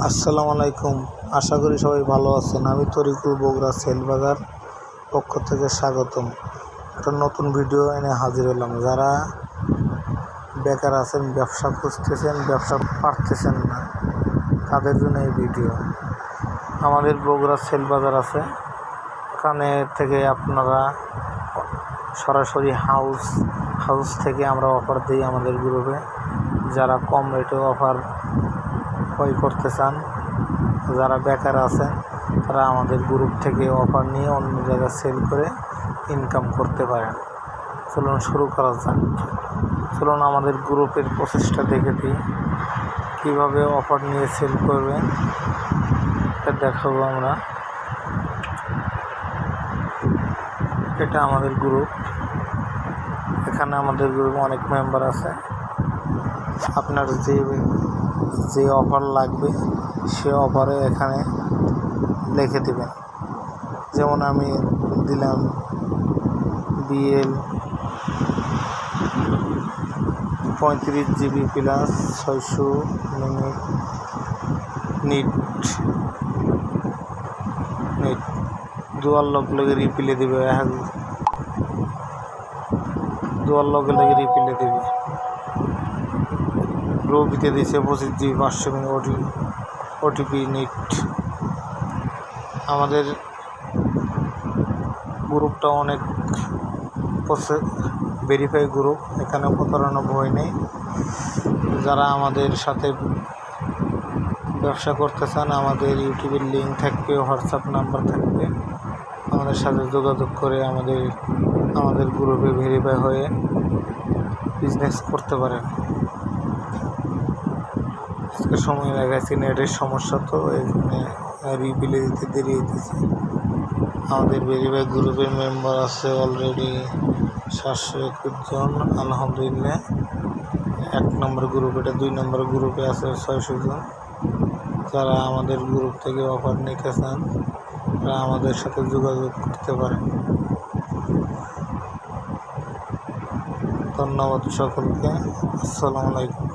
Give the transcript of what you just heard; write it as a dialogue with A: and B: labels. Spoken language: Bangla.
A: আসসালামু আলাইকুম। আশা করি সবাই ভালো আছেন। আমি তরিকুল বগুড়া সেলবাজার পক্ষ থেকে স্বাগতম। একটা নতুন ভিডিও এনে হাজির হলাম। যারা বেকার আছেন, ব্যবসা খুঁজতেছেন, ব্যবসা পারতেছেন না, তাদের জন্য এই ভিডিও। আমাদের বগুড়া সেলবাজার আছে, এখানে থেকে আপনারা সরাসরি হাউস থেকে আমরা অফার দিই আমাদের গ্রুপে। যারা কম রেটে অফার ক্রয় করতে চান, যারা বেকার আছেন, তারা আমাদের গ্রুপ থেকে অফার নিয়ে অন্য জায়গায় সেল করে ইনকাম করতে পারেন। চলুন শুরু করা যাক। চলুন আমাদের গ্রুপের প্রসেসটা দেখে দিই, কীভাবে অফার নিয়ে সেল করবেন এটা দেখাবো আমরা। এটা আমাদের গ্রুপ, এখানে আমাদের গ্রুপে অনেক মেম্বার আছে। আপনার যে অফার লাগবে সে অফারে এখানে লিখে দেবেন। যেমন আমি দিলাম বিএল 35 GB প্লাস 600 মিনিট নিট দুয়ার লগে রিপ্লে দেবে, দুয়ার লগে রিপ্লে দেবে। রবিতে দিয়েছে 25 GB 500 মিনিট ওটিপি নিট। আমাদের গ্রুপটা অনেক ভেরিফাই গ্রুপ, এখানে প্রতারণা ভয় নেই। যারা আমাদের সাথে ব্যবসা করতে চান, আমাদের ইউটিউবের লিঙ্ক থাকবে, হোয়াটসঅ্যাপ নাম্বার থাকবে, আমাদের সাথে যোগাযোগ করে আমাদের গ্রুপে ভেরিফাই হয়ে বিজনেস করতে পারেন। আজকে সময় লাগাইছি, নেটের সমস্যা, তো এখানে রিপ্লে দিতে দেরি হইতেছে। আমাদের ভেরিফাই গ্রুপের মেম্বার আছে অলরেডি 721 জন, আলহামদুলিল্লাহ। 1 নম্বর গ্রুপ, এটা 2 নম্বর গ্রুপে আছে 600 জন। যারা আমাদের গ্রুপ থেকে অফার নিতে চান, তারা আমাদের সাথে যোগাযোগ করতে পারেন। ধন্যবাদ সকলকে। আসসালামু আলাইকুম।